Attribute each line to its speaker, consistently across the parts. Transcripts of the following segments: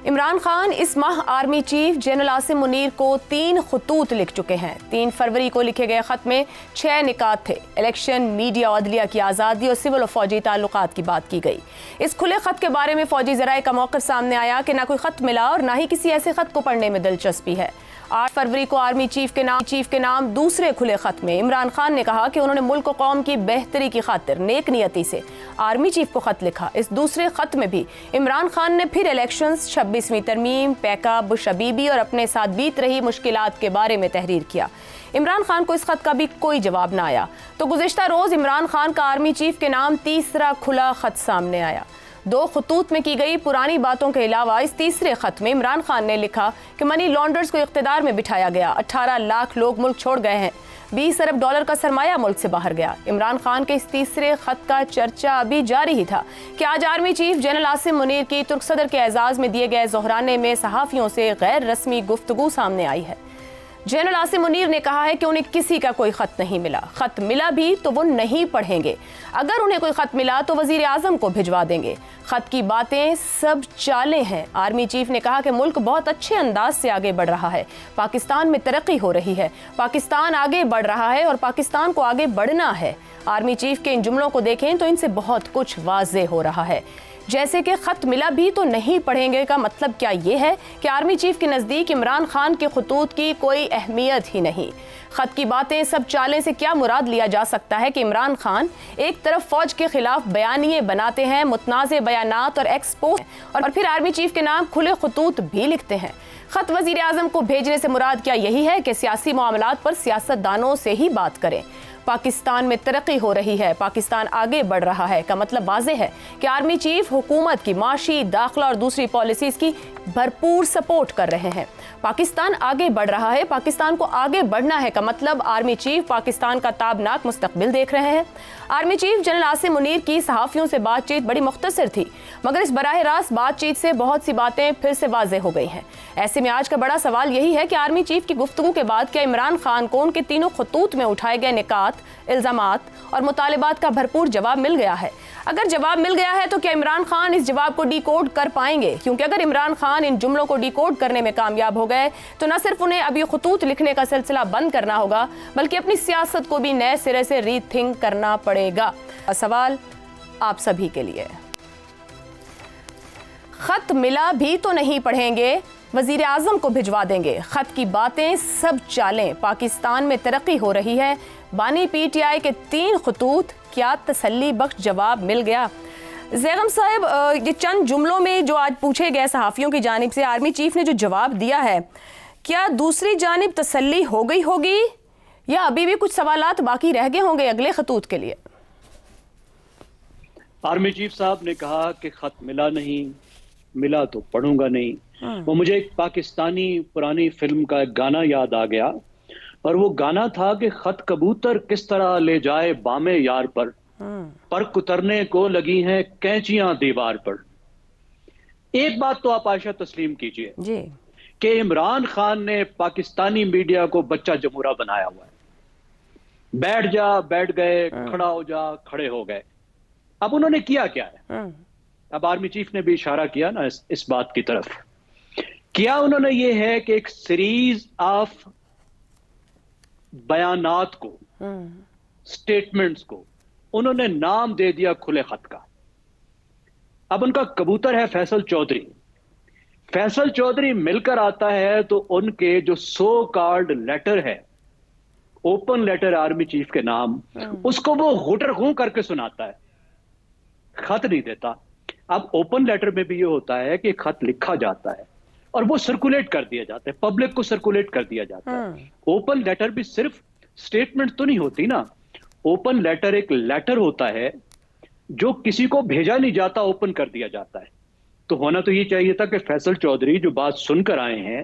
Speaker 1: عمران خان اس ماہ army chief general Asim Munir کو 3 خطوط لکھ چکے ہیں۔ 3 فروری کو لکھے گئے خط میں 6 نکات تھے۔ الیکشن، میڈیا، عدلیہ کی آزادی اور سول و فوجی تعلقات کی بات کی گئی۔ اس کھلے خط کے بارے میں فوجی ذرائع کا موقف سامنے آیا کہ نہ کوئی خط ملا اور نہ ہی کسی ایسے خط کو پڑھنے میں دلچسپی ہے۔ 8 فروری کو آرمی چیف کے نام دوسرے کھلے خط میں عمران خان نے کہا کہ انہوں نے ملک و قوم کی بہتری کی خاطر نیک نیتی سے آرمی چیف کو خط لکھا۔ اس دوسرے خط میں بھی عمران خان نے پھر الیکشنز، 26ویں ترمیم، پیکا، بش ابیبی اور اپنے ساتھ بیت رہی مشکلات کے بارے میں تحریر کیا۔ عمران خان کو اس خط کا بھی کوئی جواب نہ آیا تو گزشتہ روز عمران خان کا آرمی چیف کے نام تیسرا کھلا خط سامنے آیا۔ 2 خطوط میں کی گئی پرانی باتوں کے علاوہ اس تیسرے خط میں عمران خان نے لکھا کہ منی لانڈرز کو اقتدار میں بٹھایا گیا، 18 لاکھ لوگ ملک چھوڑ گئے ہیں، 20 ارب ڈالر کا سرمایہ ملک سے باہر گیا۔ عمران خان کے اس تیسرے خط کا چرچا ابھی جاری ہی تھا کہ آج army chief general Asim Munir کی ترک صدر کے اعزاز میں دیے گئے ظہرانے میں صحافیوں سے غیر رسمی گفتگو سامنے آئی ہے۔ جنرل عاصم منیر نے کہا ہے کہ انہیں کسی کا کوئی خط نہیں ملا، خط ملا بھی تو وہ نہیں پڑھیں گے، اگر انہیں کوئی خط ملا تو وزیر اعظم کو بھجوا دیں گے۔ خط کی باتیں سب چالیں ہیں۔ آرمی چیف نے کہا کہ ملک بہت اچھے انداز سے آگے بڑھ رہا ہے، پاکستان میں ترقی ہو رہی ہے، پاکستان آگے بڑھ رہا ہے اور پاکستان کو آگے بڑھنا ہے۔ آرمی چیف کے ان جملوں کو دیکھیں تو ان سے بہت کچھ واضح ہو رہا ہے، جیسے کہ خط ملا بھی تو نہیں پڑھیں گے کا مطلب کیا یہ ہے کہ آرمی چیف کے نزدیک عمران خان کے خطوط کی کوئی اہمیت ہی نہیں۔ خط کی باتیں سب چالیں سے کیا مراد لیا جا سکتا ہے کہ عمران خان ایک طرف فوج کے خلاف بیانیے بناتے ہیں، متنازع بیانات اور ایکسپوز، اور پھر آرمی چیف کے نام کھلے خطوط بھی لکھتے ہیں۔ خط وزیر اعظم کو بھیجنے سے مراد کیا یہی ہے کہ سیاسی معاملات پر سیاست دانوں سے ہی بات کریں؟ پاکستان میں ترقی ہو رہی ہے، پاکستان آگے بڑھ رہا ہے کا مطلب واضح ہے کہ آرمی چیف حکومت کی معاشی، داخلہ اور دوسری پالیسیز کی بھرپور سپورٹ کر رہے ہیں۔ پاکستان آگے بڑھ رہا ہے، پاکستان کو آگے بڑھنا ہے کا مطلب آرمی چیف پاکستان کا تابناک مستقبل دیکھ رہے ہیں۔ Army chief general Asim Munir کی صحافیوں سے بات چیت بڑی مختصر تھی، مگر اس براہ راست بات چیت سے بہت سی باتیں پھر سے واضح ہو گئی ہیں۔ ایسے میں آج کا بڑا سوال یہی ہے کہ آرمی چیف کی گفتگو کے بعد کیا عمران خان کو ان کے تینوں خطوط میں اٹھائے گئے نکات، الزامات اور مطالبات کا بھرپور جواب مل گیا ہے؟ اگر جواب مل گیا ہے تو کیا عمران خان اس جواب کو ڈی کوڈ کر پائیں گے؟ کیونکہ اگر عمران خان ان جملوں کو ڈی کوڈ کرنے میں کامیاب ہو گئے تو نہ صرف انہیں اب یہ خطوط لکھنے کا سلسلہ بند کرنا ہوگا بلکہ اپنی سیاست کو بھی نئے سرے سے ری تھنک کرنا پڑے گا۔ سوال آپ سبھی کے لیے، خط ملا بھی تو نہیں پڑھیں گے، وزیر اعظم کو بھجوا دیں گے، خط کی باتیں سب چالیں، پاکستان میں ترقی ہو رہی ہے، بانی پی ٹی آئی کے 3 خطوط، کیا تسلی بخش جواب مل گیا؟ زیغم صاحب، یہ چند جملوں میں جو آج پوچھے گئے صحافیوں کی جانب سے آرمی چیف نے جو جواب دیا ہے، کیا دوسری جانب تسلی ہو گئی ہوگی یا ابھی بھی کچھ سوالات باقی رہ گئے ہوں گے اگلے خطوط کے لیے؟
Speaker 2: آرمی چیف صاحب نے کہا کہ خط ملا نہیں، ملا تو پڑھوں گا نہیں۔ وہ مجھے ایک پاکستانی پرانی فلم کا ایک گانا یاد آ گیا، اور وہ گانا تھا کہ خط کبوتر کس طرح لے جائے بام یار پر کترنے کو لگی ہیں کینچیاں دیوار پر۔ ایک بات تو آپ عائشہ تسلیم کیجئے
Speaker 1: جی
Speaker 2: کہ عمران خان نے پاکستانی میڈیا کو بچہ جمہورہ بنایا ہوا ہے، بیٹھ جا بیٹھ گئے، کھڑا ہو جا کھڑے ہو گئے۔ اب انہوں نے کیا کیا ہے؟ اب آرمی چیف نے بھی اشارہ کیا نا اس بات کی طرف، کیا انہوں نے یہ ہے کہ ایک سیریز آف بیانات کو، سٹیٹمنٹس کو انہوں نے نام دے دیا کھلے خط کا۔ اب ان کا کبوتر ہے فیصل چودھری۔ فیصل چودھری مل کر آتا ہے تو ان کے جو سو کالڈ لیٹر ہے، اوپن لیٹر آرمی چیف کے نام، اس کو وہ غٹر غوں کر کے سناتا ہے، خط نہیں دیتا۔ اب اوپن لیٹر میں بھی یہ ہوتا ہے کہ خط لکھا جاتا ہے اور وہ سرکولیٹ کر دیا جاتا ہے، پبلک کو سرکولیٹ کر دیا جاتا ہے۔ اوپن لیٹر بھی صرف سٹیٹمنٹ تو نہیں ہوتی نا، اوپن لیٹر ایک لیٹر ہوتا ہے جو کسی کو بھیجا نہیں جاتا، اوپن کر دیا جاتا ہے۔ تو ہونا تو یہ چاہیے تھا کہ فیصل چودھری جو بات سن کر آئے ہیں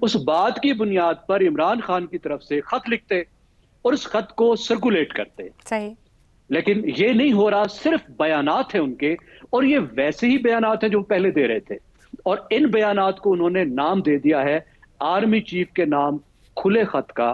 Speaker 2: اس بات کی بنیاد پر عمران خان کی طرف سے خط لکھتے اور اس خط کو سرکولیٹ کرتے۔
Speaker 1: صحیح،
Speaker 2: لیکن یہ نہیں ہو رہا، صرف بیانات ہیں ان کے، اور یہ ویسے ہی بیانات ہیں جو پہلے دے رہے تھے، اور ان بیانات کو انہوں نے نام دے دیا ہے آرمی چیف کے نام کھلے خط کا،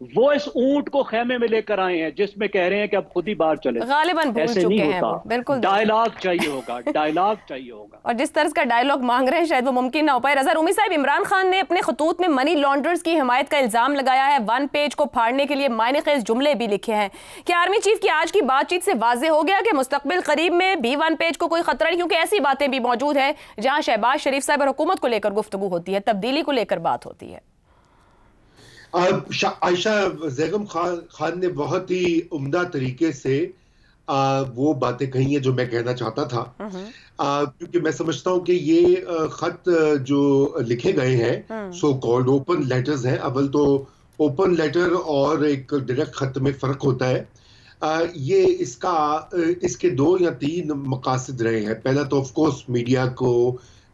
Speaker 2: وہ اس اونٹ کو خیمے میں لے کر آئے ہیں جس میں کہہ رہے ہیں کہ اب خود ہی باہر چلے.
Speaker 1: غالباً بھول
Speaker 2: ایسے
Speaker 1: چکے
Speaker 2: نہیں
Speaker 1: ہیں
Speaker 2: ہوتا.
Speaker 1: وہ. بالکل
Speaker 2: ڈائلاگ چاہیے ہوگا, ڈائلاگ چاہیے ہوگا.
Speaker 1: اور جس طرز کا ڈائلاگ مانگ رہے ہیں شاید وہ ممکن نہ ہو پائے. رضا رومی صاحب, عمران خان نے اپنے خطوط میں منی لانڈرز کی حمایت کا الزام لگایا ہے, 1 پیج کو پھاڑنے کے لیے معنی خیز جملے بھی لکھے ہیں. کیا آرمی چیف کی آج کی بات چیت سے واضح ہو گیا کہ مستقبل قریب میں بھی 1 پیج کو کوئی خطرہ نہیں, کیونکہ ایسی باتیں بھی موجود ہیں جہاں شہباز شریف صاحب اور حکومت کو لے کر گفتگو ہوتی ہے, تبدیلی کو لے کر بات ہوتی ہے.
Speaker 3: عائشہ بیگم خان نے بہت ہی عمدہ طریقے سے وہ باتیں کہی ہیں جو میں کہنا چاہتا تھا, کیونکہ میں سمجھتا ہوں کہ یہ خط جو لکھے گئے ہیں سو کالڈ اوپن لیٹرز ہیں. اول تو اوپن لیٹر اور ایک ڈائریکٹ خط میں فرق ہوتا ہے. یہ اس کے 2 یا 3 مقاصد رہے ہیں. پہلا تو آف کورس میڈیا کو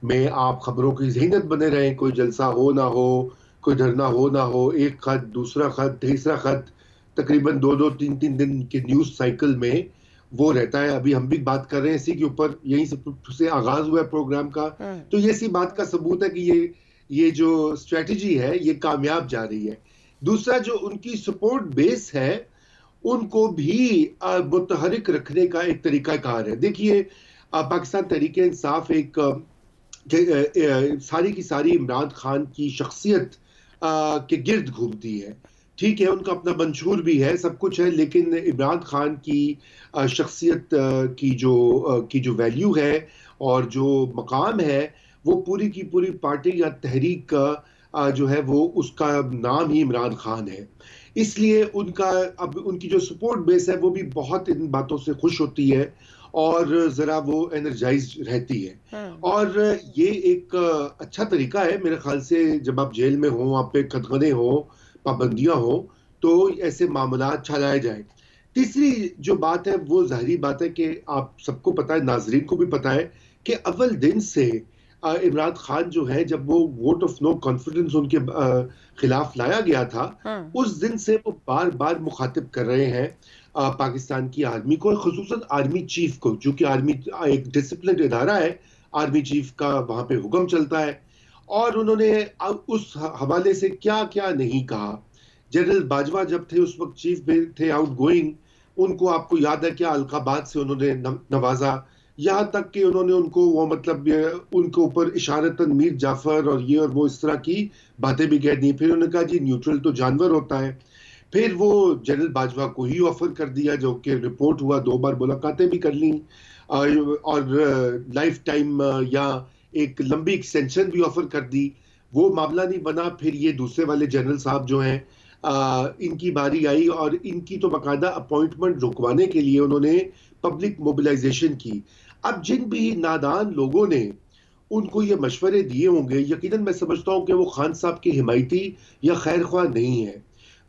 Speaker 3: میں آپ خبروں کی ذہنیت بنے رہیں, کوئی جلسہ ہو نہ ہو, کوئی دھرنا ہو نہ ہو, ایک خط, دوسرا خط, تیسرا خط, تقریباً 2 3 دن کے نیوز سائیکل میں وہ رہتا ہے. ابھی ہم بھی بات کر رہے ہیں اسی کے اوپر, یہیں سے آغاز ہوا ہے پروگرام کا. تو یہ اسی بات کا ثبوت ہے کہ یہ جو اسٹریٹجی ہے یہ کامیاب جا رہی ہے. دوسرا جو ان کی سپورٹ بیس ہے ان کو بھی متحرک رکھنے کا ایک طریقہ کار ہے. دیکھیے پاکستان تحریک انصاف ایک ساری کی ساری عمران خان کی شخصیت کے گرد گھومتی ہے. ٹھیک ہے, ان کا اپنا منشور بھی ہے, سب کچھ ہے, لیکن عمران خان کی شخصیت کی جو ویلیو ہے اور جو مقام ہے وہ پوری کی پوری پارٹی یا تحریک کا جو ہے وہ اس کا نام ہی عمران خان ہے. اس لیے ان کی جو سپورٹ بیس ہے وہ بھی بہت ان باتوں سے خوش ہوتی ہے اور ذرا وہ انرجائز رہتی ہے. اور یہ ایک اچھا طریقہ ہے میرے خیال سے, جب آپ جیل میں ہوں, آپ پہ قدغنے ہوں, پابندیاں ہوں, تو ایسے معاملات چلائے جائیں. تیسری جو بات ہے وہ ظاہری بات ہے کہ آپ سب کو پتہ ہے, ناظرین کو بھی پتہ ہے کہ اول دن سے عمران خان جو ہے, جب وہ ووٹ آف نو کانفیڈنس ان کے خلاف لایا گیا تھا, اس دن سے وہ بار بار مخاطب کر رہے ہیں پاکستان کی آرمی کو, خصوصاً آرمی چیف کو, جو کہ آرمی ایک ڈسپلنڈ ادارہ ہے, آرمی چیف کا وہاں پہ حکم چلتا ہے. اور انہوں نے اس حوالے سے کیا کیا نہیں کہا. جنرل باجوہ جب تھے اس وقت چیف تھے آؤٹ گوئنگ, ان کو آپ کو یاد ہے کیا القابات سے انہوں نے نوازا, یہاں تک کہ انہوں نے ان کو وہ مطلب ان کے اوپر اشارتاً میر جعفر اور یہ اور وہ اس طرح کی باتیں بھی کہہ دی. پھر انہوں نے کہا جی نیوٹرل تو جانور ہوتا ہے. پھر وہ جنرل باجوہ کو ہی آفر کر دیا, جو کہ رپورٹ ہوا, 2 بار ملاقاتیں بھی کر لیں اور لائف ٹائم یا ایک لمبی ایکسٹینشن بھی آفر کر دی. وہ معاملہ نہیں بنا. پھر یہ دوسرے والے جنرل صاحب جو ہیں ان کی باری آئی اور ان کی تو باقاعدہ اپوائنٹمنٹ رکوانے کے لیے انہوں نے پبلک موبلائزیشن کی. اب جن بھی نادان لوگوں نے ان کو یہ مشورے دیے ہوں گے, یقیناً میں سمجھتا ہوں کہ وہ خان صاحب کی حمایتی یا خیر خواہ نہیں ہے.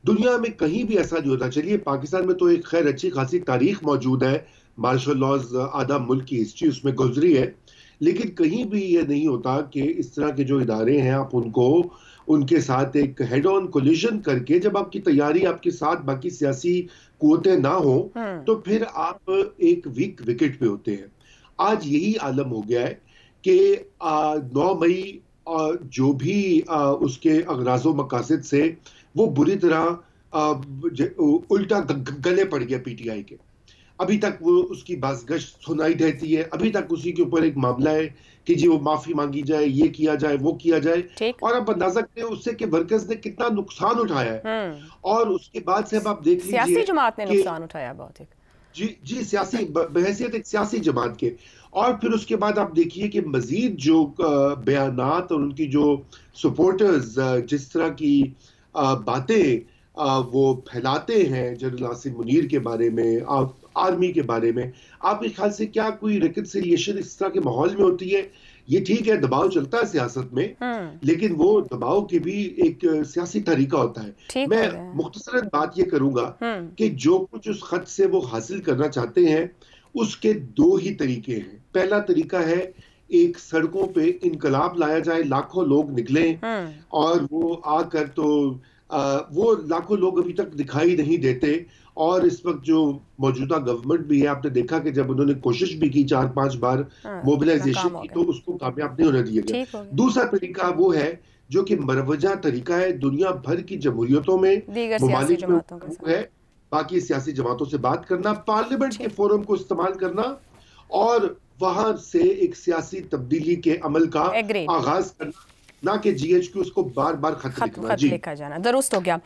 Speaker 3: دنیا میں کہیں بھی ایسا نہیں ہوتا. چلیے پاکستان میں تو ایک خیر اچھی خاصی تاریخ موجود ہے, مارشل لاز, آدھا ملک کی ہسٹری اس میں گزری ہے, لیکن کہیں بھی یہ نہیں ہوتا کہ اس طرح کے جو ادارے ہیں آپ ان کے ساتھ ایک ہیڈ آن کولیشن کر کے, جب آپ کی تیاری آپ کے ساتھ باقی سیاسی قوتیں نہ ہوں تو پھر آپ ایک ویک وکٹ پہ ہوتے ہیں. آج یہی عالم ہو گیا ہے کہ 9 مئی جو بھی اس کے اغراض و مقاصد سے وہ بری طرح الٹا گلے پڑ گیا پی ٹی آئی کے. ابھی تک وہ اس کی بازگشت سنائی دیتی ہے, ابھی تک اسی کے اوپر ایک معاملہ ہے کہ جی وہ معافی مانگی جائے, یہ کیا جائے, وہ کیا جائے. اور آپ اندازہ کریں اس سے کہ ورکرز نے کتنا نقصان اٹھایا ہے. اور اس کے بعد سے اب آپ دیکھ لیجئے
Speaker 1: سیاسی جماعت نے نقصان اٹھایا بہت.
Speaker 3: جی سیاسی بحیثیت ایک سیاسی جماعت کے. اور پھر اس کے بعد آپ دیکھیے کہ مزید جو بیانات اور ان کی جو سپورٹرز جس طرح کی باتیں وہ پھیلاتے ہیں جنرل عاصم منیر کے بارے میں, آرمی کے بارے میں, آپ کے خیال سے کیا کوئی ریکنسیلیشن اس طرح کے ماحول میں ہوتی ہے؟ یہ ٹھیک ہے دباؤ چلتا ہے سیاست میں, لیکن وہ دباؤ کی بھی ایک سیاسی طریقہ ہوتا ہے. میں مختصراً بات یہ کروں گا کہ جو کچھ اس خط سے وہ حاصل کرنا چاہتے ہیں اس کے 2 ہی طریقے ہیں. پہلا طریقہ ہے ایک سڑکوں پہ انقلاب لایا جائے, لاکھوں لوگ نکلیں اور وہ آ کر تو وہ لاکھوں لوگ ابھی تک دکھائی نہیں دیتے. اور اس وقت جو موجودہ گورنمنٹ بھی ہے, آپ نے دیکھا کہ جب انہوں نے کوشش بھی کی 4-5 بار موبلائزیشن کی تو اس کو کامیاب نہیں ہونے دیا گیا. دوسرا طریقہ وہ ہے جو کہ مروجہ طریقہ ہے دنیا بھر کی جمہوریتوں میں،
Speaker 1: دیگر سیاسی جماعتوں کے ساتھ
Speaker 3: ہے باقی سیاسی جماعتوں سے بات کرنا، پارلیمنٹ کے فورم کو استعمال کرنا اور وہاں سے ایک سیاسی تبدیلی کے عمل کا آغاز کرنا، نہ کہ GHQ اس کو بار بار خط لکھنا.
Speaker 1: لکھا جانا. درست ہو گیا.